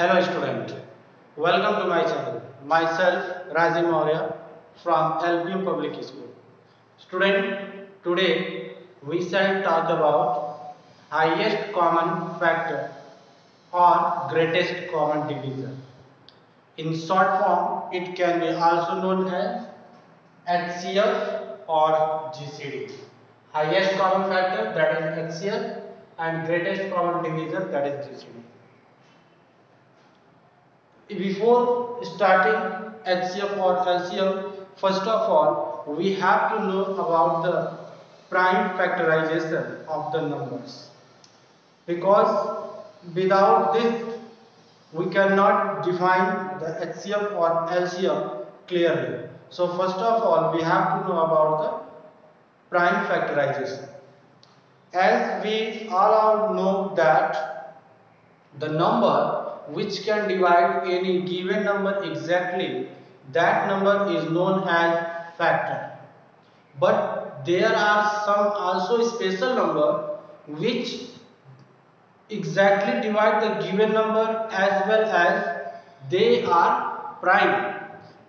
Hello student, welcome to my channel. Myself Razim Maurya from LPM Public School. Student, today we shall talk about highest common factor or greatest common divisor. In short form, it can be also known as HCF or GCD. Highest common factor, that is HCF, and greatest common divisor, that is GCD. Before starting HCF or LCM, first of all, we have to know about the prime factorization of the numbers, because without this we cannot define the HCF or LCM clearly. So first of all, we have to know about the prime factorization. As we all know that the number which can divide any given number exactly, that number is known as factor. But there are some also special number which exactly divide the given number as well as they are prime.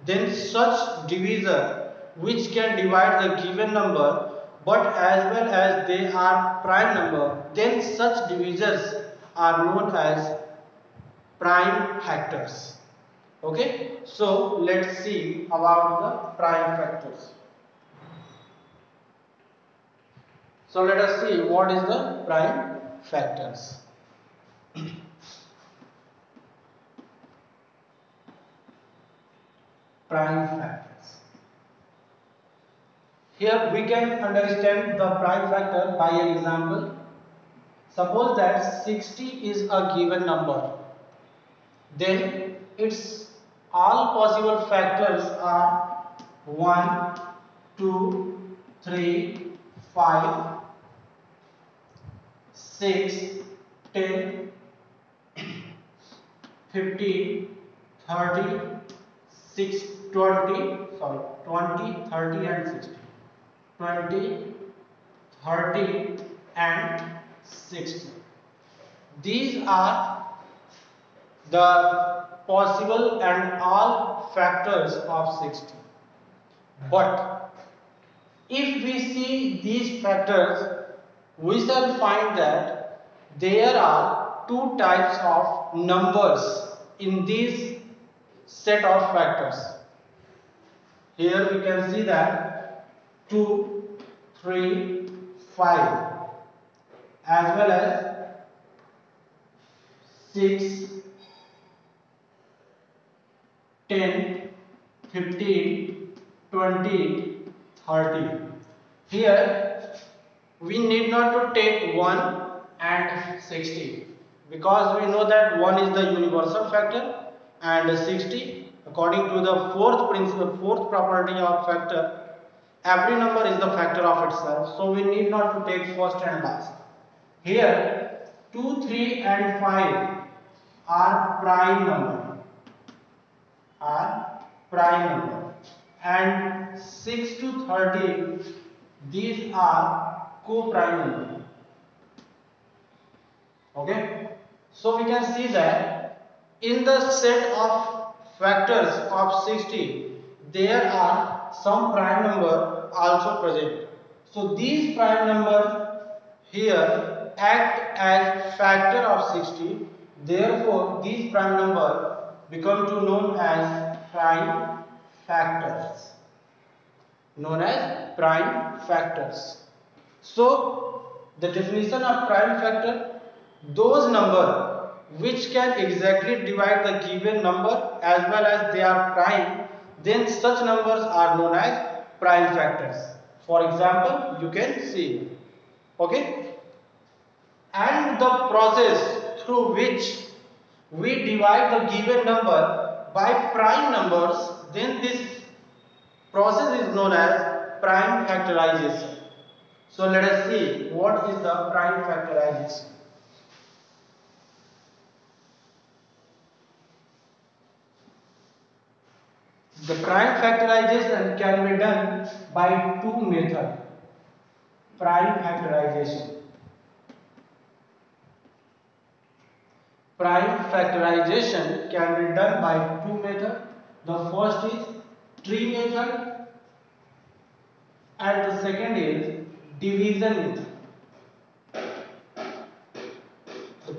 Then such divisor which can divide the given number but as well as they are prime number, then such divisors are known as prime factors. Okay, so let's see about the prime factors. So let us see what is the prime factors. Prime factors. Here we can understand the prime factor by an example. Suppose that 60 is a given number, then its all possible factors are 1, 2, 3, 5, 6, 10, 15, 30, 6, 20, sorry, 20, 30 and 60. 20, 30 and 60. These are the possible and all factors of 60. But if we see these factors, we shall find that there are two types of numbers in this set of factors. Here we can see that 2, 3, 5 as well as 6, 10, 15, 20, 30. Here we need not to take 1 and 60, because we know that 1 is the universal factor and 60, according to the fourth property of factor, every number is the factor of itself, so we need not to take first and last. Here 2, 3 and 5 are prime number, and 6 to 30, these are co-prime number. Okay, so we can see that in the set of factors of 60, there are some prime number also present. So these prime number here act as factor of 60. Therefore, these prime number become to known as prime factors. Known as prime factors. So the definition of prime factor: those number which can exactly divide the given number as well as they are prime, then such numbers are known as prime factors. For example, you can see. Okay, and the process through which we divide the given number by prime numbers, then this process is known as prime factorization. So let us see what is the prime factorization. The prime factorization can be done by two methods. Prime factorization. prime factorization can be done by two methods. The first is tree method and the second is division method. The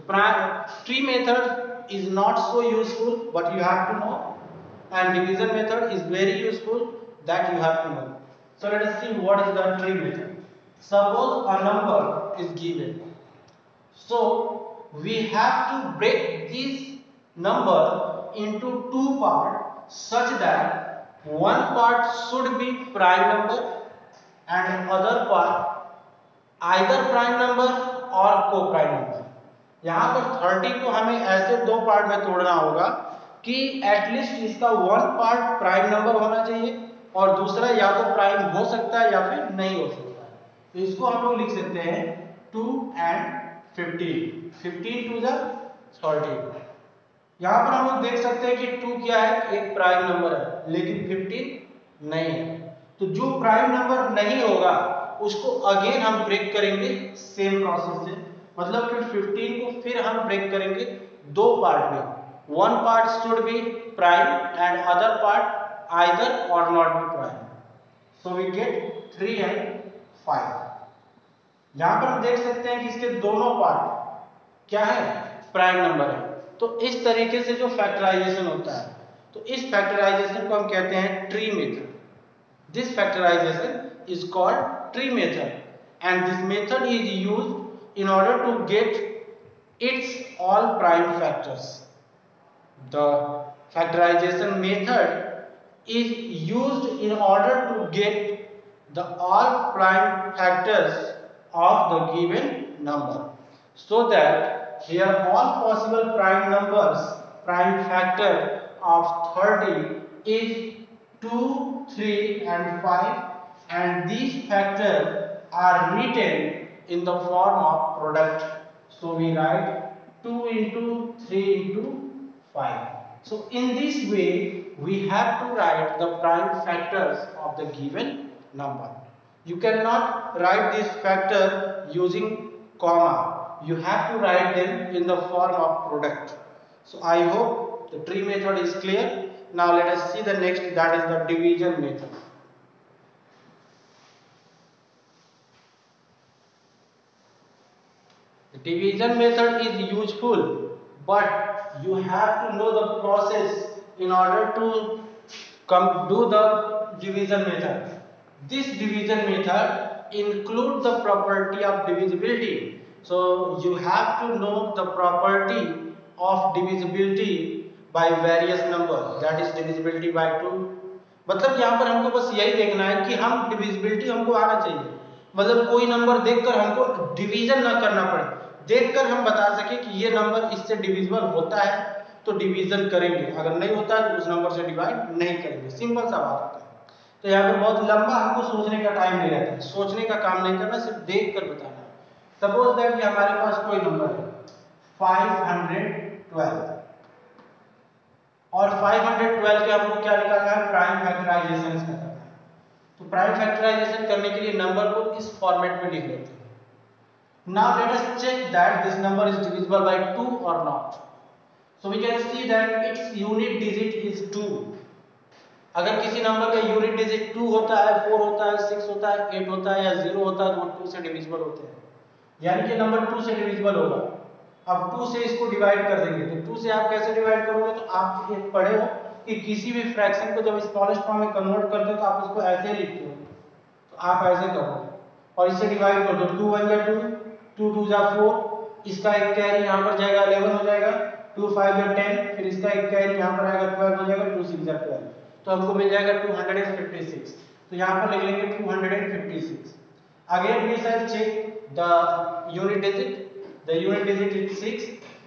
tree method is not so useful, but you have to know, and division method is very useful, that you have to know. So let us see what is the tree method. Suppose a number is given, so we have to break this number into two parts such that one part should be prime number and other part either prime number or co-prime number. यहाँ पर 30 को हमें ऐसे दो part में तोड़ना होगा कि एटलीस्ट इसका वन पार्ट प्राइम नंबर होना चाहिए और दूसरा या तो प्राइम हो सकता है या फिर नहीं हो सकता है। तो इसको हम लोग लिख सकते हैं 2 and 15 टू द 30। यहाँ पर हम लोग देख सकते हैं कि 2 क्या है, एक प्राइम नंबर है, लेकिन 15 नहीं है। तो जो प्राइम नंबर नहीं होगा उसको अगेन हम ब्रेक करेंगे सेम प्रोसेस से, मतलब कि 15 को फिर हम ब्रेक करेंगे दो पार्ट में, one part should be prime and other part either or not be prime. So we get 3 and 5। यहां पर हम देख सकते हैं कि इसके दोनों पार्ट क्या है, प्राइम नंबर है। तो इस तरीके से जो फैक्टराइजेशन होता है, तो इस फैक्टराइजेशन को हम कहते हैं tree method. This factorization is called tree method, and this method is used in order to get its all prime factors. The factorization method is used in order to get the all prime factors of the given number, so that here all possible prime numbers, prime factor of 30 is 2, 3 and 5, and these factors are written in the form of product. So we write 2 into 3 into 5. So in this way we have to write the prime factors of the given number. You cannot write this factor using comma. You have to write them in the form of product. So I hope the tree method is clear. Now let us see the next, that is the division method. The division method is useful, but you have to know the process in order to do the division method. This division method includes the property of divisibility. So you have to know the property of divisibility by various number, that is divisibility by 2। मतलब यहाँ पर हमको बस यही देखना है कि हम डिविजिबिलिटी हमको आना चाहिए, मतलब कोई नंबर देखकर हमको डिवीजन ना करना पड़े, देखकर हम बता सके कि ये नंबर इससे डिविजिबल होता है तो डिवीजन करेंगे, अगर नहीं होता है तो उस नंबर से डिवाइड नहीं करेंगे। सिंपल सा बात होता है। तो यहाँ पर बहुत लंबा हमको सोचने का टाइम नहीं रहता है, सोचने का काम नहीं करना, सिर्फ देख कर बताना है। सपोज दैट कि हमारे पास कोई नंबर है 512 और 512 के हमको क्या निकालना है, प्राइम फैक्टराइजेशन करना है। तो प्राइम फैक्टराइजेशन करने के लिए नंबर को इस फॉर्मेट में लिख लेते हैं। Now let us check that this number is divisible by 2 or not. So we can see that its unit digit is 2. अगर किसी नंबर का यूनिट डिजिट 2 होता है, 4 होता है, 6 होता है, 8 होता है या 0 होता है तो वो 2 से डिविजिबल होते हैं, यानी कि नंबर 2 से डिविजिबल होगा। अब 2 से इसको डिवाइड कर देंगे, तो 2 से आप कैसे डिवाइड करोगे, तो आप ये पढ़े हो कि किसी भी फ्रैक्शन को जब स्मॉलेस्ट फॉर्म में कन्वर्ट करते हो तो आप उसको ऐसे ही लिखते हो, तो आप ऐसे करोगे और इससे डिवाइड कर दो, 2 1 जा 2, 2 2 जा 4, इसका एक कैरी यहाँ पर जाएगा 11 हो जाएगा, 2 5 जा 10, फिर इसका एक कैरी यहाँ पर आएगा 12 हो जाएगा, 2 6 जा 12, तो हमको मिल जाएगा 256। तो यहाँ पर लिख लेंगे 256। Again we shall check the unit digit, the unit digit is 6,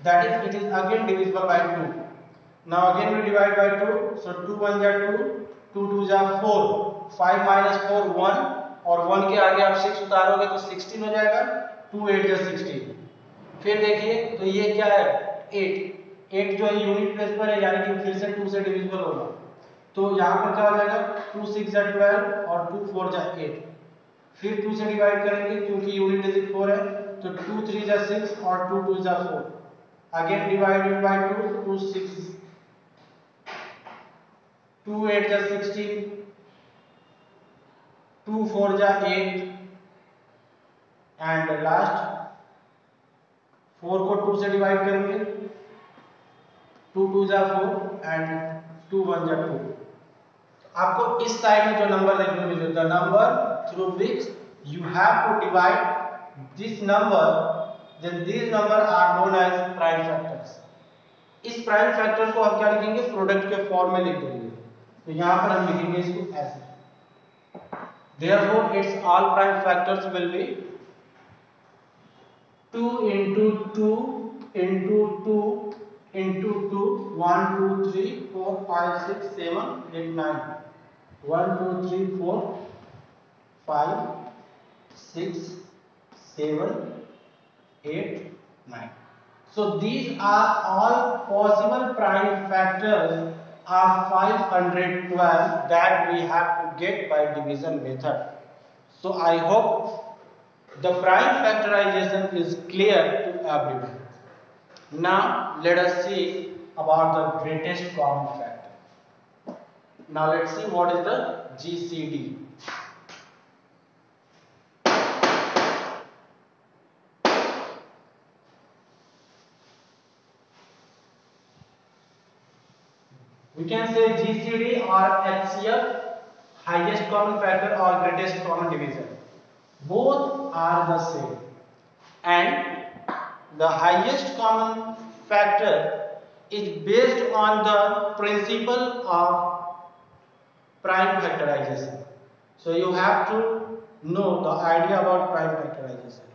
that is it is again divisible by 2। now again we divide by 2, so 2 1 ja 2, 2 2 ja 4, 5 minus 4 1, और 1 के आगे आप 6 उतारोगे तो 16 हो जाएगा, 2 8 जा 16। फिर देखिए तो ये क्या है 8 जो है यूनिट प्लेस पर है, यानी कि फिर से 2 से डिविजिबल होगा, तो यहाँ पर क्या हो जाएगा 2 6 जा 12 और 2 4 जा 8, फिर 2 से डिवाइड करेंगे क्योंकि यूनिट डिजिट 4 है, तो 2 3 जा 6 और 2 2 जा 4। again divided by 2, 2 6, 2 8 जा 16, 2 4 जा 8 एंड लास्ट 4 को 2 से डिवाइड करेंगे, 2 2 जा 4 एंड 2 1 जा 2। आपको इस साइड में जो नंबर देखने को मिलेगा, the number through which you have to divide this number, then this number are known as prime factors. इस प्राइम फैक्टर को हम क्या लिखेंगे, प्रोडक्ट के फॉर्म में लिख देंगे। तो यहां पर हम लिखेंगे इसको ऐसे, therefore its all prime factors will be 2 into 2 into 2 into 2, 1 2 3 4 5 6 7 8 9, 1 2 3 4 5 6 7 8 9. So these are all possible prime factors of 512 that we have to get by division method. So I hope the prime factorization is clear to everyone. Now let us see about the greatest common factor. Now let's see what is the GCD. We can say GCD or HCF, highest common factor or greatest common divisor. Both are the same, and the highest common factor is based on the principle of prime factorization. So you have to know the idea about prime factorization.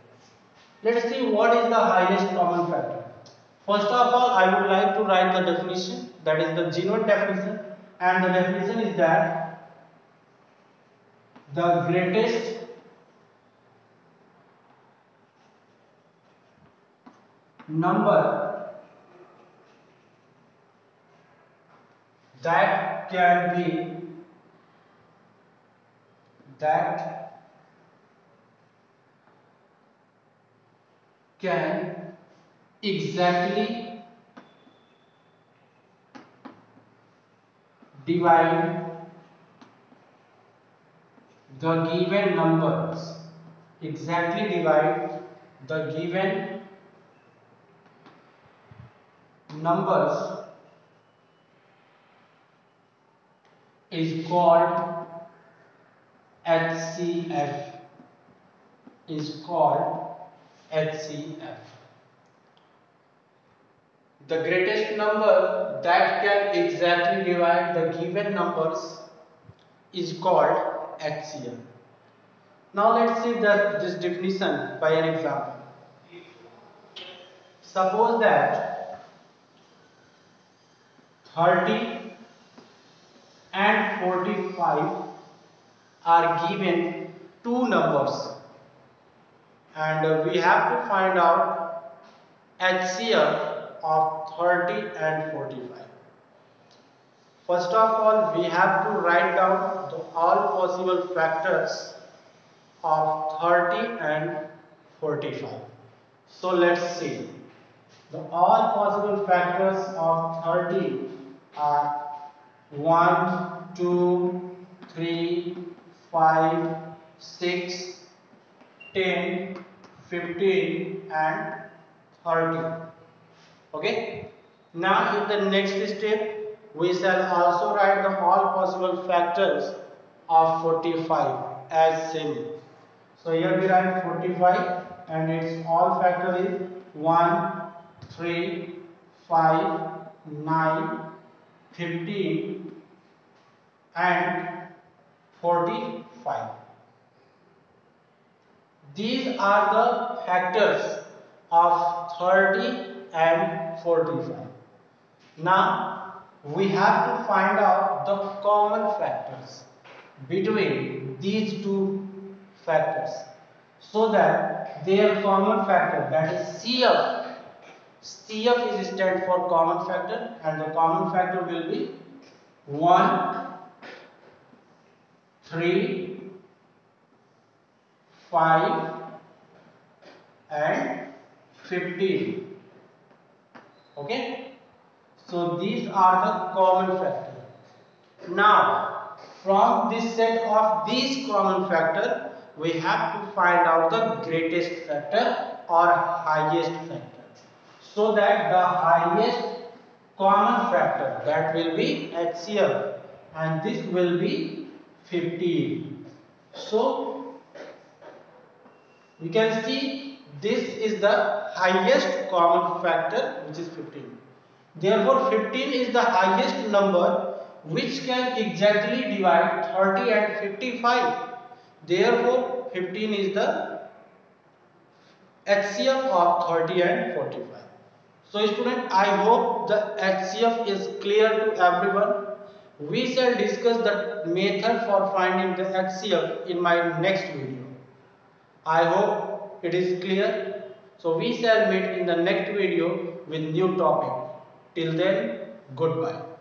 Let's see what is the highest common factor. First of all, I would like to write the definition, that is the genuine definition, and the definition is that the greatest number that can exactly divide the given numbers, exactly divide the given numbers is called HCF, is called HCF. The greatest number that can exactly divide the given numbers is called HCF. Now let's see this definition by an example. Suppose that 30 and 45 are given two numbers, and we have to find out HCF of 30 and 45. First of all, we have to write down all possible factors of 30 and 45. So let's see. The all possible factors of 30 are 1, 2, 3, 5, 6, 10, 15 and 30. Okay. Now in the next step we shall also write the all possible factors of 45 as same. So here we write 45 and its all factor is 1, 3, 5, 9, 15 and 45. These are the factors of 30 and 45. Now we have to find out the common factors between these two factors, so that their common factor, that is CF, CF is stand for common factor, and the common factor will be 1, 3, 5 and 15. Okay. So these are the common factors. Now, from this set of these common factors, we have to find out the greatest factor or highest factor. So that the highest common factor, that will be HCF, and this will be 15. So you can see this is the highest common factor, which is 15. Therefore, 15 is the highest number which can exactly divide 30 and 55. Therefore, 15 is the HCF of 30 and 45. So student, I hope the HCF is clear to everyone. We shall discuss the method for finding the HCF in my next video. I hope it is clear. So we shall meet in the next video with new topic. Till then, goodbye.